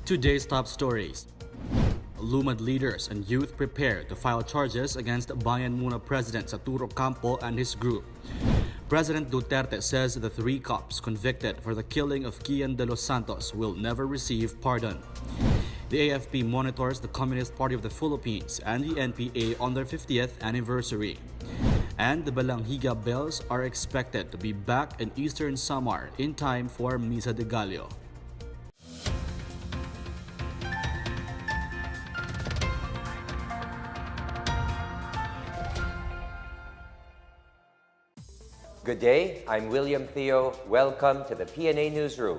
Today's top stories. Lumad leaders and youth prepare to file charges against Bayan Muna President Satur Ocampo and his group. President Duterte says the 3 cops convicted for the killing of Kian de los Santos will never receive pardon. The AFP monitors the Communist Party of the Philippines and the NPA on their 50th anniversary. And the Balangiga Bells are expected to be back in eastern Samar in time for Misa de Gallo. Good day, I'm William Theo. Welcome to the PNA Newsroom.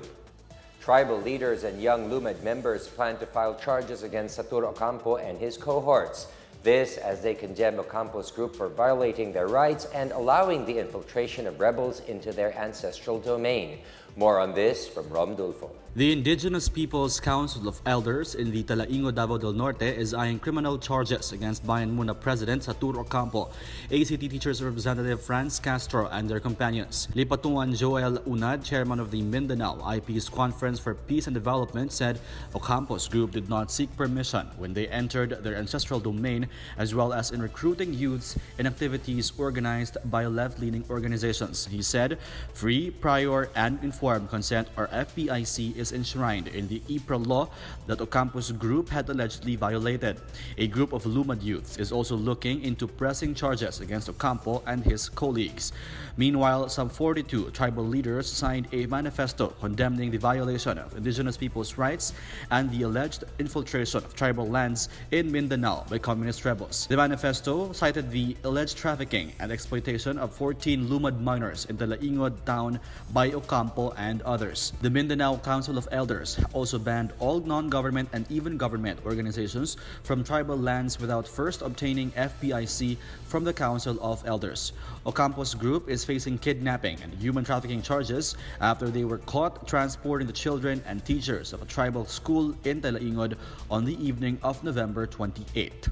Tribal leaders and young Lumad members plan to file charges against Satur Ocampo and his cohorts. This as they condemn Ocampo's group for violating their rights and allowing the infiltration of rebels into their ancestral domain. More on this from Rom Dulfo. The Indigenous Peoples Council of Elders in the Talaingo, Davao del Norte is eyeing criminal charges against Bayan Muna President Satur Ocampo, ACT Teachers Representative Franz Castro and their companions. Lipatungan Joel Unad, chairman of the Mindanao IP's Conference for Peace and Development, said Ocampo's group did not seek permission when they entered their ancestral domain, as well as in recruiting youths in activities organized by left-leaning organizations. He said, free, prior, and informed consent, or FPIC, is enshrined in the EPRA law that Ocampo's group had allegedly violated. A group of Lumad youths is also looking into pressing charges against Ocampo and his colleagues. Meanwhile, some 42 tribal leaders signed a manifesto condemning the violation of indigenous people's rights and the alleged infiltration of tribal lands in Mindanao by communist rebels. The manifesto cited the alleged trafficking and exploitation of 14 Lumad minors in Talaingo town by Ocampo and others. The Mindanao Council of Elders also banned all non-government and even government organizations from tribal lands without first obtaining FPIC from the Council of Elders. Ocampo's group is facing kidnapping and human trafficking charges after they were caught transporting the children and teachers of a tribal school in Talaingod on the evening of November 28.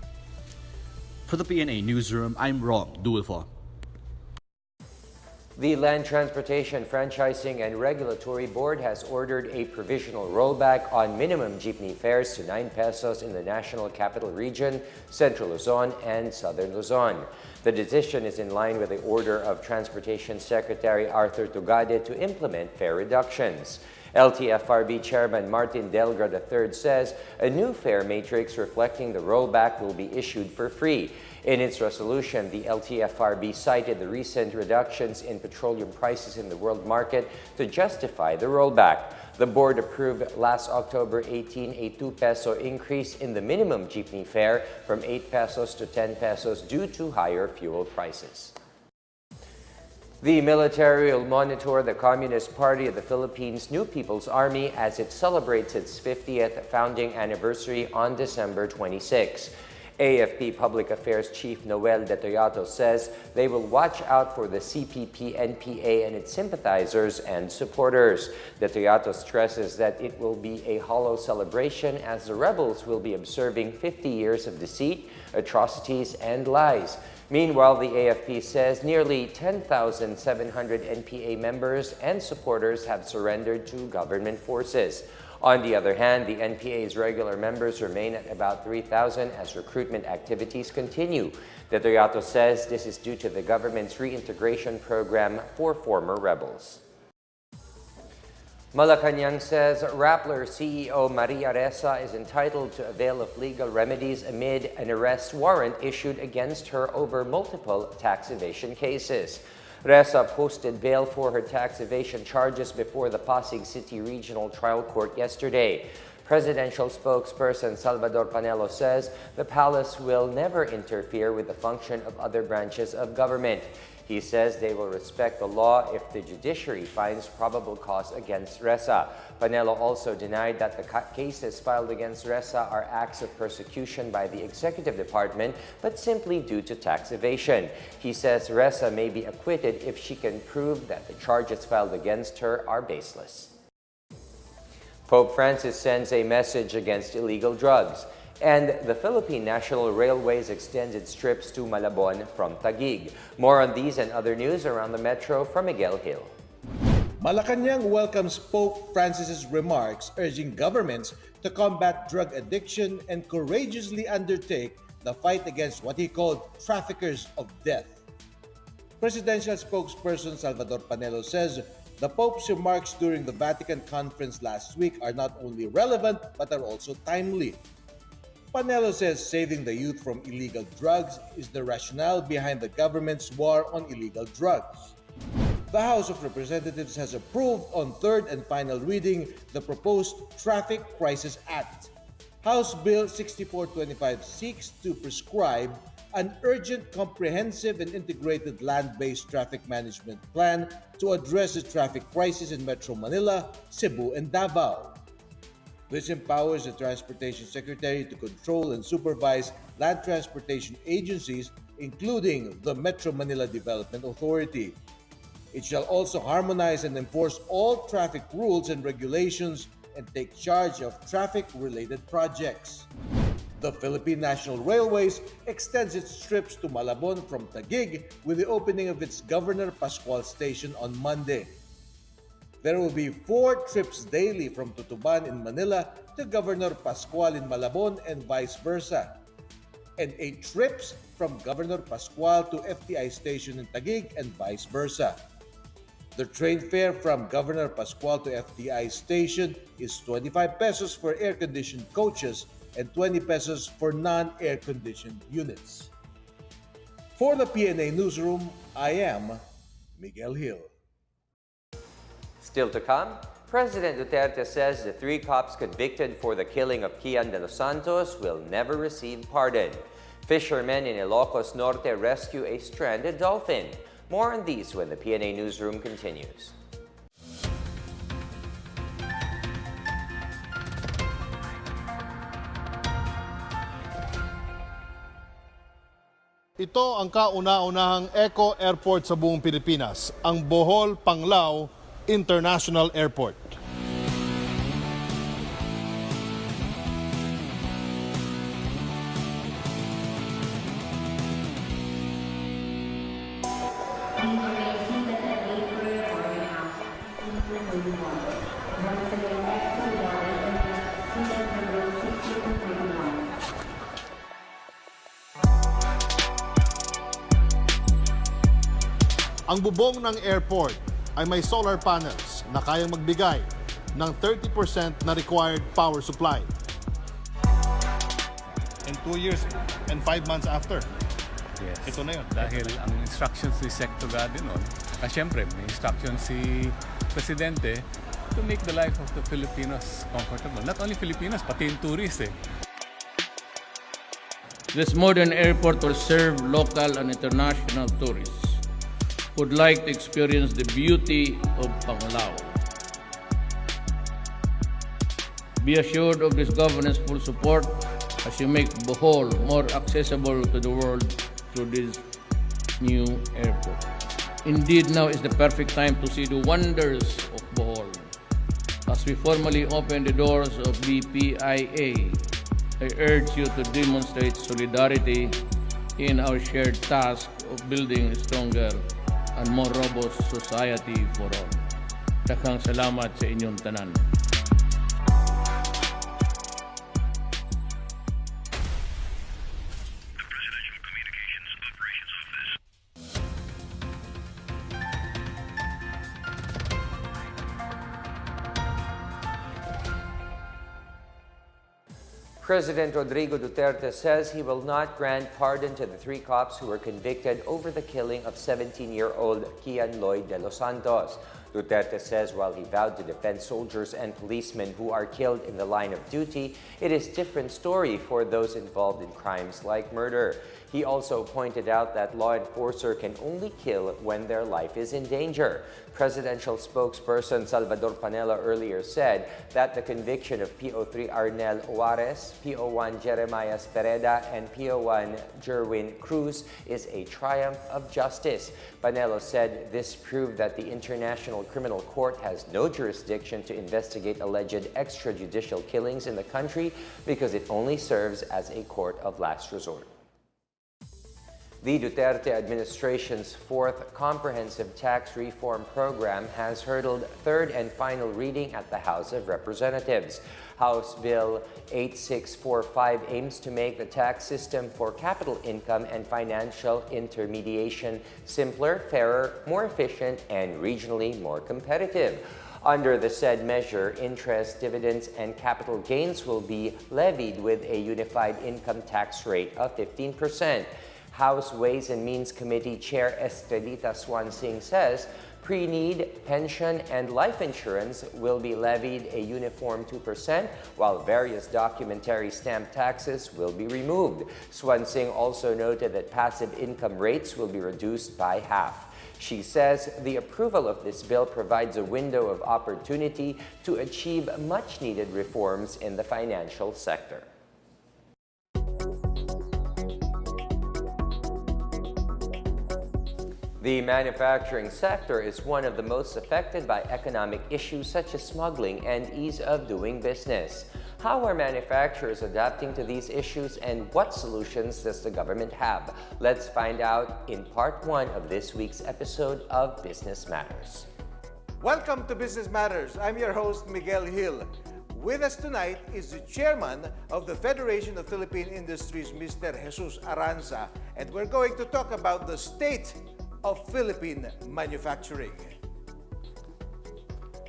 For the PNA Newsroom, I'm Rom Dulfo. The Land Transportation Franchising and Regulatory Board has ordered a provisional rollback on minimum jeepney fares to 9 pesos in the National Capital Region, Central Luzon, and Southern Luzon. The decision is in line with the order of Transportation Secretary Arthur Tugade to implement fare reductions. LTFRB Chairman Martin Delgra III says a new fare matrix reflecting the rollback will be issued for free. In its resolution, the LTFRB cited the recent reductions in petroleum prices in the world market to justify the rollback. The board approved last October 18 a 2 peso increase in the minimum jeepney fare from 8 pesos to 10 pesos due to higher fuel prices. The military will monitor the Communist Party of the Philippines' New People's Army as it celebrates its 50th founding anniversary on December 26. AFP Public Affairs Chief Noel De Toyato says they will watch out for the CPP-NPA and its sympathizers and supporters. De Toyato stresses that it will be a hollow celebration as the rebels will be observing 50 years of deceit, atrocities, and lies. Meanwhile, the AFP says nearly 10,700 NPA members and supporters have surrendered to government forces. On the other hand, the NPA's regular members remain at about 3,000 as recruitment activities continue. De Toyato says this is due to the government's reintegration program for former rebels. Malacanang says Rappler CEO Maria Ressa is entitled to avail of legal remedies amid an arrest warrant issued against her over multiple tax evasion cases. Ressa posted bail for her tax evasion charges before the Pasig City Regional Trial Court yesterday. Presidential spokesperson Salvador Panelo says the palace will never interfere with the function of other branches of government. He says they will respect the law if the judiciary finds probable cause against Ressa. Panelo also denied that the cases filed against Ressa are acts of persecution by the executive department, but simply due to tax evasion. He says Ressa may be acquitted if she can prove that the charges filed against her are baseless. Pope Francis sends a message against illegal drugs. And the Philippine National Railways extended trips to Malabon from Taguig. More on these and other news around the metro from Miguel Hill. Malacanang welcomes Pope Francis's remarks urging governments to combat drug addiction and courageously undertake the fight against what he called traffickers of death. Presidential spokesperson Salvador Panelo says the Pope's remarks during the Vatican conference last week are not only relevant but are also timely. Panelo says saving the youth from illegal drugs is the rationale behind the government's war on illegal drugs. The House of Representatives has approved on third and final reading the proposed Traffic Crisis Act. House Bill 6425 seeks to prescribe an urgent, comprehensive, and integrated land-based traffic management plan to address the traffic crisis in Metro Manila, Cebu, and Davao. This empowers the Transportation Secretary to control and supervise land transportation agencies, including the Metro Manila Development Authority. It shall also harmonize and enforce all traffic rules and regulations and take charge of traffic-related projects. The Philippine National Railways extends its trips to Malabon from Taguig with the opening of its Governor Pascual Station on Monday. There will be 4 trips daily from Tutuban in Manila to Governor Pascual in Malabon and vice versa, and 8 trips from Governor Pascual to FTI Station in Taguig and vice versa. The train fare from Governor Pascual to FTI Station is 25 pesos for air-conditioned coaches and 20 pesos for non-air-conditioned units. For the PNA Newsroom, I am Miguel Hill. Still to come, President Duterte says the 3 cops convicted for the killing of Kian de los Santos will never receive pardon. Fishermen in Ilocos Norte rescue a stranded dolphin. More on these when the PNA Newsroom continues. Ito ang kauna-unahang Eco Airport sa buong Pilipinas, ang Bohol Panglao International Airport. Ang bubong ng airport ay may solar panels na kayang magbigay ng 30% na required power supply. In 2 years and 5 months after, Yes. ito na yun. Dahil ang instructions ni Secretary nun, syempre may instruction si Presidente to make the life of the Filipinos comfortable. Not only Filipinos, pati yung tourists eh. This modern airport will serve local and international tourists who would like to experience the beauty of Panglao. Be assured of this government's full support as you make Bohol more accessible to the world through this new airport. Indeed, now is the perfect time to see the wonders of Bohol. As we formally open the doors of BPIA, I urge you to demonstrate solidarity in our shared task of building a stronger and more robust society for all. Daghang salamat sa inyong tanan. President Rodrigo Duterte says he will not grant pardon to the 3 cops who were convicted over the killing of 17-year-old Kian de los Santos. Duterte says while he vowed to defend soldiers and policemen who are killed in the line of duty, it is a different story for those involved in crimes like murder. He also pointed out that law enforcers can only kill when their life is in danger. Presidential spokesperson Salvador Panelo earlier said that the conviction of PO3 Arnel Juarez, PO1 Jeremiah Pereda, and PO1 Jerwin Cruz is a triumph of justice. Panelo said this proved that the International Criminal Court has no jurisdiction to investigate alleged extrajudicial killings in the country because it only serves as a court of last resort. The Duterte administration's fourth comprehensive tax reform program has hurdled third and final reading at the House of Representatives. House Bill 8645 aims to make the tax system for capital income and financial intermediation simpler, fairer, more efficient, and regionally more competitive. Under the said measure, interest, dividends, and capital gains will be levied with a unified income tax rate of 15%. House Ways and Means Committee Chair Estelita Swansing says pre-need, pension, and life insurance will be levied a uniform 2%, while various documentary stamp taxes will be removed. Swansing also noted that passive income rates will be reduced by half. She says the approval of this bill provides a window of opportunity to achieve much-needed reforms in the financial sector. The manufacturing sector is one of the most affected by economic issues such as smuggling and ease of doing business. How are manufacturers adapting to these issues, and what solutions does the government have? Let's find out in part 1 of this week's episode of Business Matters. Welcome to Business Matters. I'm your host, Miguel Hill. With us tonight is the chairman of the Federation of Philippine Industries, Mr. Jesus Aranza, and we're going to talk about the state of Philippine manufacturing.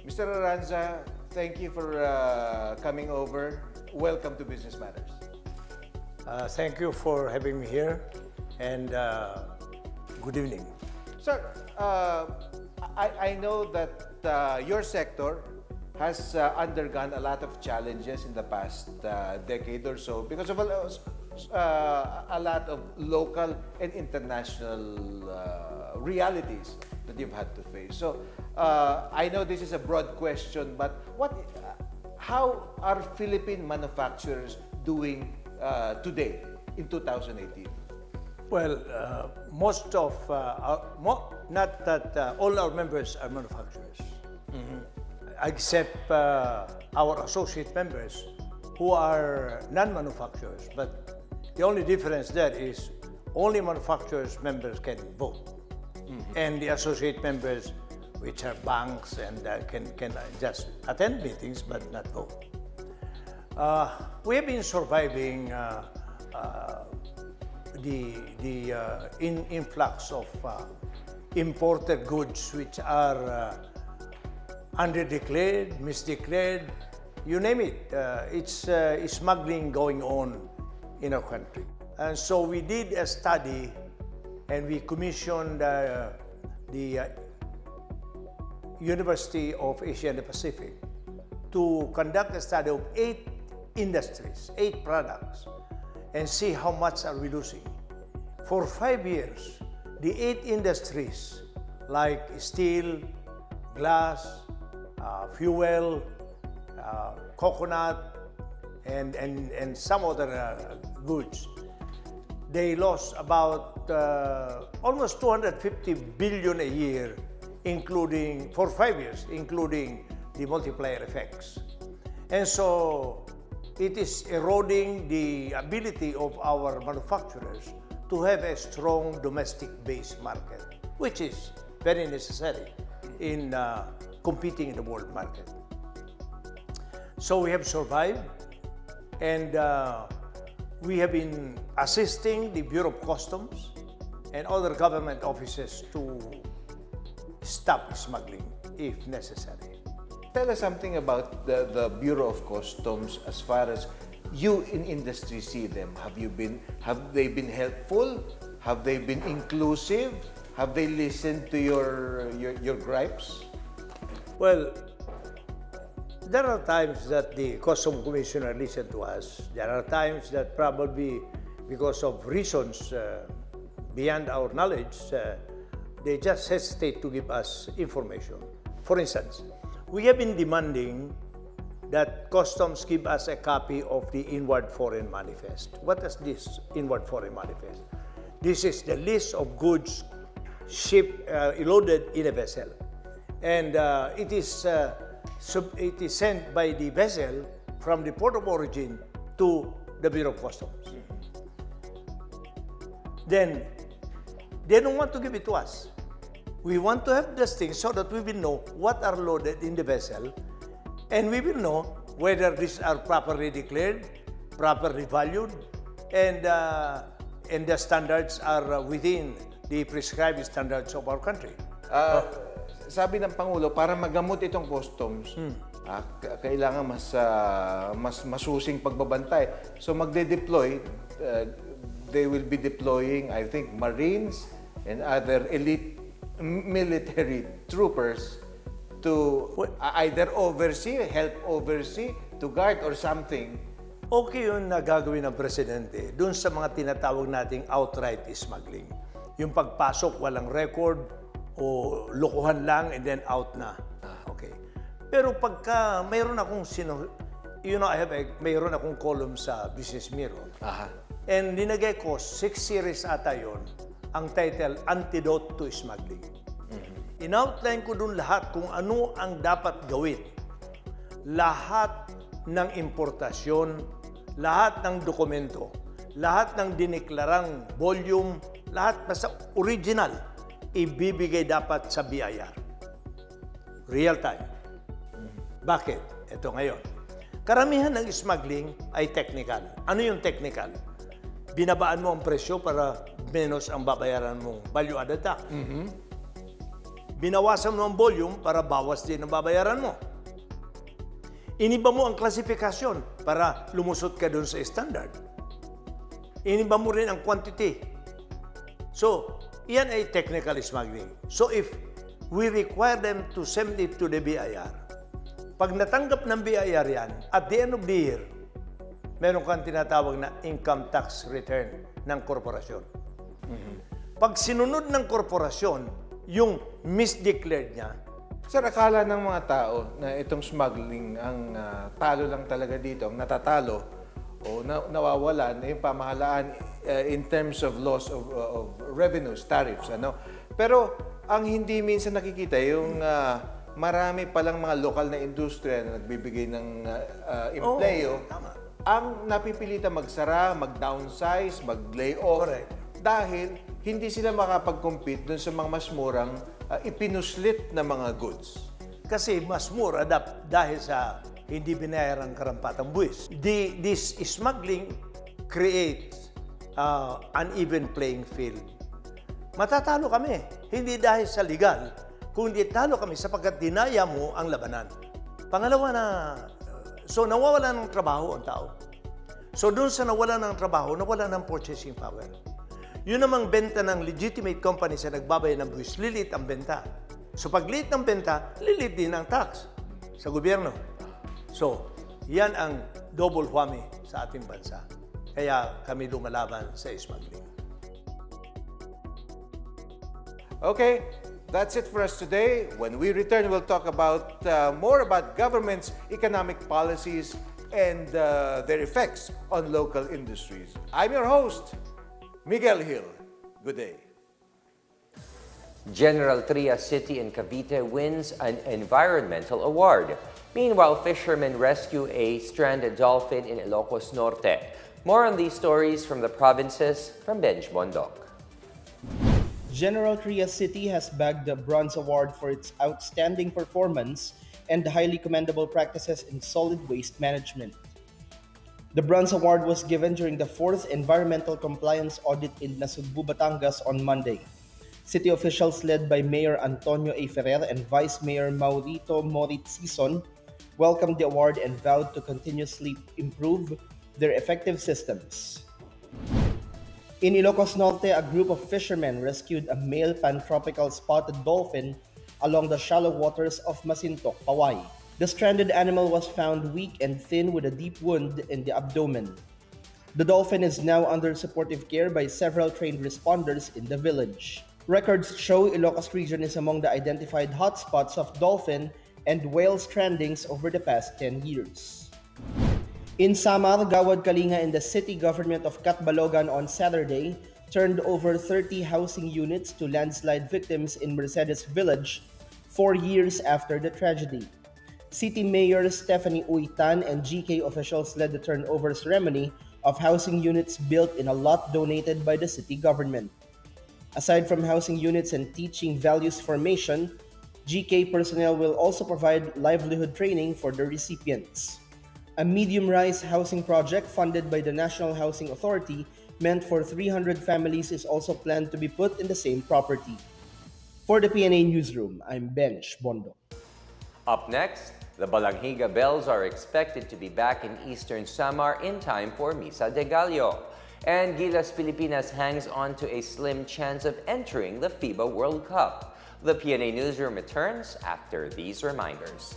Mr. Aranza, thank you for coming over. Welcome to Business Matters. Thank you for having me here, and good evening. Sir, I know that your sector has undergone a lot of challenges in the past decade or so because of a lot of local and international realities that you've had to face. So I know this is a broad question, but how are Philippine manufacturers doing today in 2018? Well, most of, not that all our members are manufacturers, except our associate members who are non-manufacturers. But the only difference there is only manufacturers members can vote. And the associate members, which are banks, and can just attend meetings but not vote. We have been surviving the influx of imported goods which are underdeclared, misdeclared, you name it. It's smuggling going on in our country. And so we did a study, and we commissioned the University of Asia and the Pacific to conduct a study of 8 industries, 8 products, and see how much are we losing. For 5 years, the 8 industries like steel, glass, fuel, coconut, and some other goods, they lost about almost 250 billion a year, including, for 5 years, including the multiplier effects. And so it is eroding the ability of our manufacturers to have a strong domestic-based market, which is very necessary in competing in the world market. So we have survived, and we have been assisting the Bureau of Customs and other government offices to stop smuggling if necessary. Tell us something about the Bureau of Customs as far as you in industry see them. Have they been helpful? Have they been inclusive? Have they listened to your gripes? Well, there are times that the Customs Commissioner listened to us. There are times that probably because of reasons beyond our knowledge, they just hesitate to give us information. For instance, we have been demanding that Customs give us a copy of the Inward Foreign Manifest. What is this Inward Foreign Manifest? This is the list of goods shipped, loaded in a vessel. And it is sent by the vessel from the port of origin to the Bureau of Customs. Then They don't want to give it to us. We want to have these things so that we will know what are loaded in the vessel, and we will know whether these are properly declared, properly valued, and the standards are within the prescribed standards of our country. Sabi ng Pangulo, para magamot itong customs, kailangan mas masusing pagbabantay. So magde-deploy, they will be deploying, I think, Marines and other elite military troopers to either help oversee, to guard or something. Okay yun na gagawin ng Presidente dun sa mga tinatawag nating outright smuggling. Yung pagpasok, walang record, o lokohan lang and then out na. Okay. Pero pagka mayroon akong mayroon akong column sa Business Mirror. And linagay ko, 6 series ata yun, ang title, Antidote to Smuggling. In-outline ko dun lahat kung ano ang dapat gawin. Lahat ng importasyon, lahat ng dokumento, lahat ng dineklarang volume, lahat basta original, ibibigay dapat sa BIR. Real time. Bakit? Ito ngayon. Karamihan ng smuggling ay technical. Ano yung technical? Binabaan mo ang presyo para menos ang babayaran mong value added tax. Binawasan mo ang volume para bawas din ang babayaran mo. Iniba mo ang klasifikasyon para lumusot ka doon sa standard. Iniba mo rin ang quantity. So, iyan ay technical smuggling. So, if we require them to send it to the BIR, pag natanggap ng BIR yan, at the end of the year, meron kang tinatawag na income tax return ng korporasyon. Pag sinunod ng korporasyon, yung misdeclared niya, Sir, akala ng mga tao na itong smuggling ang talo lang talaga dito, ang natatalo o nawawalan na yung pamahalaan in terms of loss of revenues, tariffs. Pero ang hindi minsan nakikita yung marami palang mga lokal na industriya na nagbibigay ng empleo, ang napipilita magsara, mag-downsize, mag-layoff. Dahil hindi sila makapag-compete dun sa mga mas murang ipinuslit na mga goods. kasi mas mura dahil sa hindi binayarang karampatang buwis. This smuggling creates uneven playing field. Matatalo kami, hindi dahil sa legal, kundi talo kami sapagkat dinaya mo ang labanan. Pangalawa na, so nawawala ng trabaho ang tao. So doon sa nawala ng trabaho, nawala ng purchasing power. Yun namang benta ng legitimate company sa nagbabayad ng buwis, lilit ang benta. So pag lilit ng benta, lilit din ang tax sa gobyerno. So, yan ang double whammy sa ating bansa. Kaya kami lumalaban sa smuggling. Okay, that's it for us today. When we return, we'll talk about more about government's economic policies and their effects on local industries. I'm your host, Miguel Hill. Good day. General Trias City in Cavite wins an environmental award. Meanwhile, fishermen rescue a stranded dolphin in Ilocos Norte. More on these stories from the provinces from Benj Bondok. General Trias City has bagged the Bronze Award for its outstanding performance and highly commendable practices in solid waste management. The Bronze Award was given during the 4th Environmental Compliance Audit in Nasugbu, Batangas on Monday. City officials led by Mayor Antonio A. Ferrer and Vice Mayor Maurito Morit-Sison welcomed the award and vowed to continuously improve their effective systems. In Ilocos Norte, a group of fishermen rescued a male pantropical spotted dolphin along the shallow waters of Masintok, Pawai. The stranded animal was found weak and thin with a deep wound in the abdomen. The dolphin is now under supportive care by several trained responders in the village. Records show Ilocos region is among the identified hotspots of dolphin and whale strandings over the past 10 years. In Samar, Gawad Kalinga and the city government of Catbalogan on Saturday turned over 30 housing units to landslide victims in Mercedes Village 4 years after the tragedy. City Mayor Stephanie Uitan and GK officials led the turnover ceremony of housing units built in a lot donated by the city government. Aside from housing units and teaching values formation, GK personnel will also provide livelihood training for the recipients. A medium-rise housing project funded by the National Housing Authority meant for 300 families is also planned to be put in the same property. For the PNA Newsroom, I'm Bench Bondo. Up next, the Balangiga Bells are expected to be back in eastern Samar in time for Misa de Gallo. And Gilas Pilipinas hangs on to a slim chance of entering the FIBA World Cup. The PNA Newsroom returns after these reminders.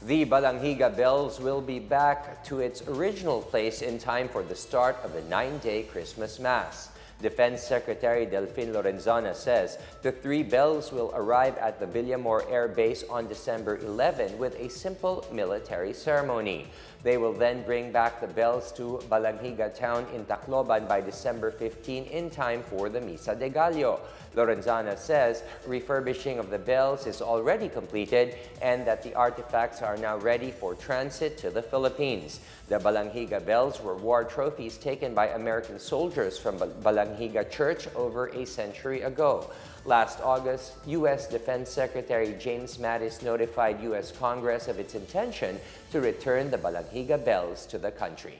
The Balangiga Bells will be back to its original place in time for the start of the 9-day Christmas Mass. Defense Secretary Delfin Lorenzana says the 3 bells will arrive at the Villamor Air Base on December 11 with a simple military ceremony. They will then bring back the bells to Balangiga town in Tacloban by December 15 in time for the Misa de Gallo. Lorenzana says refurbishing of the bells is already completed and that the artifacts are now ready for transit to the Philippines. The Balangiga bells were war trophies taken by American soldiers from Balangiga Church over a century ago. Last August, U.S. Defense Secretary James Mattis notified U.S. Congress of its intention to return the Balangiga bells to the country.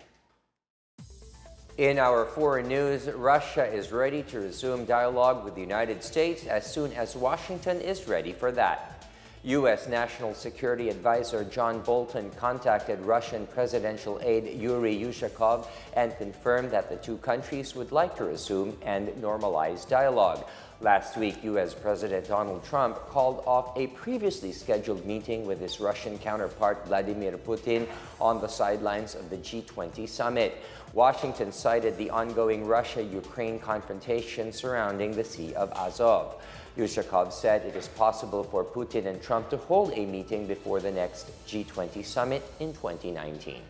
In our foreign news, Russia is ready to resume dialogue with the United States as soon as Washington is ready for that. U.S. National Security Advisor John Bolton contacted Russian presidential aide Yuri Yushakov and confirmed that the two countries would like to resume and normalize dialogue. Last week, U.S. President Donald Trump called off a previously scheduled meeting with his Russian counterpart Vladimir Putin on the sidelines of the G20 summit. Washington cited the ongoing Russia-Ukraine confrontation surrounding the Sea of Azov. Yushakov said it is possible for Putin and Trump to hold a meeting before the next G20 summit in 2019.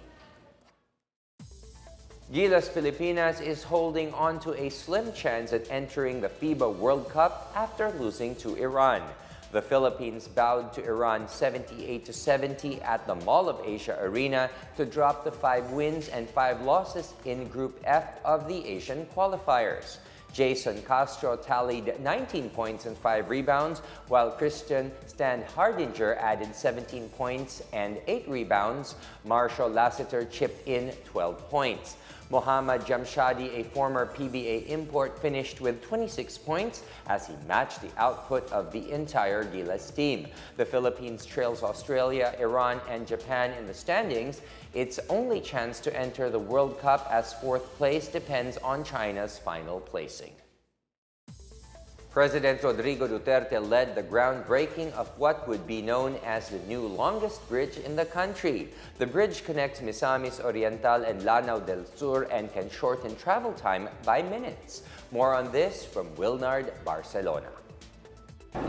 Gilas Pilipinas is holding on to a slim chance at entering the FIBA World Cup after losing to Iran. The Philippines bowed to Iran 78-70 at the Mall of Asia Arena to drop to 5 wins and 5 losses in Group F of the Asian qualifiers. Jason Castro tallied 19 points and 5 rebounds, while Christian Stan Hardinger added 17 points and 8 rebounds. Marshall Lassiter chipped in 12 points. Mohammad Jamshadi, a former PBA import, finished with 26 points as he matched the output of the entire Gilas team. The Philippines trails Australia, Iran, and Japan in the standings. Its only chance to enter the World Cup as 4th place depends on China's final placing. President Rodrigo Duterte led the groundbreaking of what would be known as the new longest bridge in the country. The bridge connects Misamis Oriental and Lanao del Sur and can shorten travel time by minutes. More on this from Wilnard, Barcelona.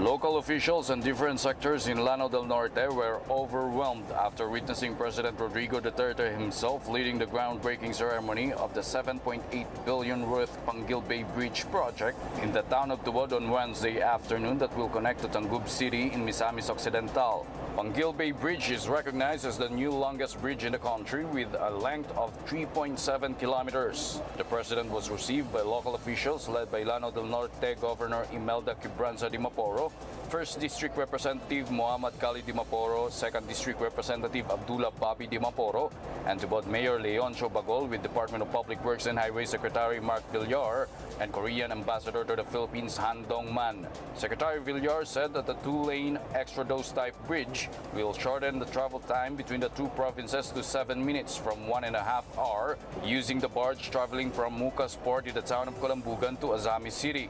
Local officials and different sectors in Lanao del Norte were overwhelmed after witnessing President Rodrigo Duterte himself leading the groundbreaking ceremony of the 7.8 billion worth Panguil Bay Bridge project in the town of Tubod on Wednesday afternoon that will connect to Tangub City in Misamis Occidental. Panguil Bay Bridge is recognized as the new longest bridge in the country with a length of 3.7 kilometers. The president was received by local officials led by Lanao del Norte Governor Imelda Quibranza Dimaporo, 1st District Representative Muhammad Kali Dimaporo, 2nd District Representative Abdullah Bobby Dimaporo, and Tubod Mayor Leoncio Bagol with Department of Public Works and Highway Secretary Mark Villar and Korean Ambassador to the Philippines Han Dong-man. Secretary Villar said that the two-lane extra-dose type bridge will shorten the travel time between the two provinces to 7 minutes from 1.5 hours using the barge traveling from Mucas Port in the town of Colambugan to Azami City.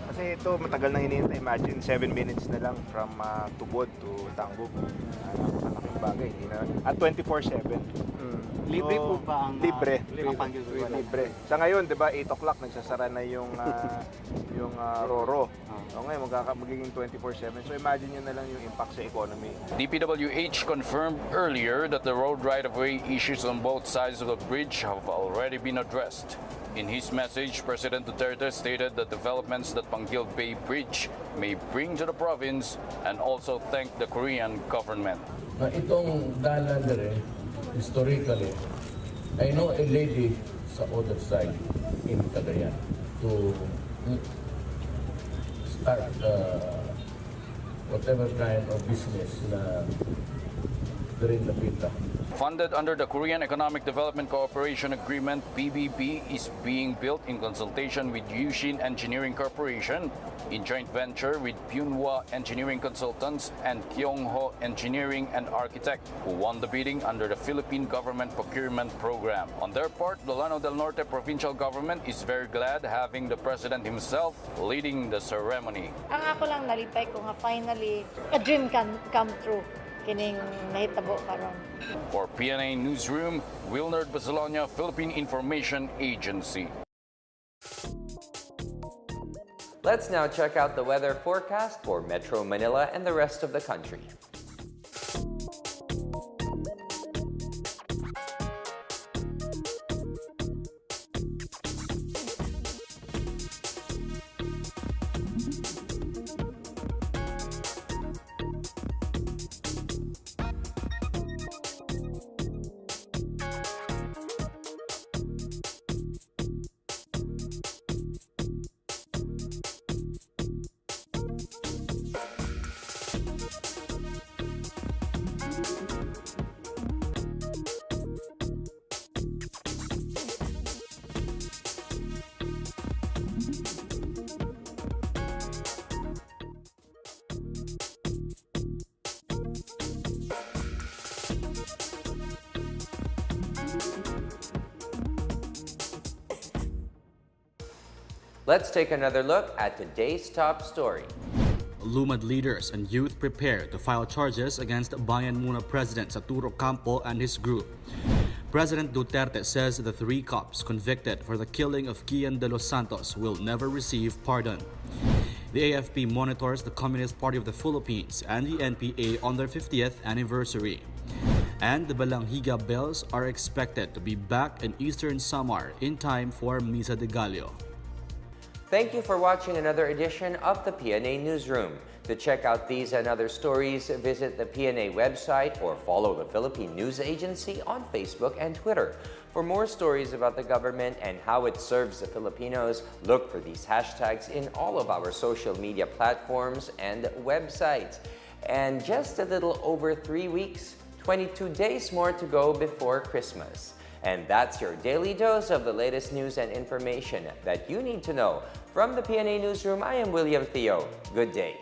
Kasi ito matagal nang hinihintay. Imagine 7 minutes na lang from Tubod to Tangub. Malaking bagay. At 24/7. Libre po ba ang libre. libre. Sa ngayon, 'di ba, 8 o'clock nagsasara na yung Roro. So ngayon magiging 24/7. So imagine niyo na lang yung impact sa economy. DPWH confirmed earlier that the road right-of-way issues on both sides of the bridge have already been addressed. In his message, President Duterte stated the developments that Panguil Bay Bridge may bring to the province and also thanked the Korean government. Itong dalan dire, historically, I know a lady sa other side in Cagayan to start whatever kind of business na during the Pita. Funded under the Korean Economic Development Cooperation Agreement, PBB is being built in consultation with Yushin Engineering Corporation in joint venture with Pyunhwa Engineering Consultants and Kyungho Engineering and Architect, who won the bidding under the Philippine Government Procurement Program. On their part, the Lanao del Norte provincial government is very glad having the President himself leading the ceremony. Ang ako lang nalipay ko nga finally a dream can come true. Kining nahitabo karon. For PNA Newsroom, Wilnard Barcelona, Philippine Information Agency. Let's now check out the weather forecast for Metro Manila and the rest of the country. Let's take another look at today's top story. Lumad leaders and youth prepare to file charges against Bayan Muna President Ocampo and his group. President Duterte says the 3 cops convicted for the killing of Kian de los Santos will never receive pardon. The AFP monitors the Communist Party of the Philippines and the NPA on their 50th anniversary. And the Balangiga Bells are expected to be back in eastern Samar in time for Misa de Gallo. Thank you for watching another edition of the PNA Newsroom. To check out these and other stories, visit the PNA website or follow the Philippine News Agency on Facebook and Twitter. For more stories about the government and how it serves the Filipinos, look for these hashtags in all of our social media platforms and websites. And just a little over 3 weeks, 22 days more to go before Christmas. And that's your daily dose of the latest news and information that you need to know. From the PNA Newsroom, I am William Theo. Good day.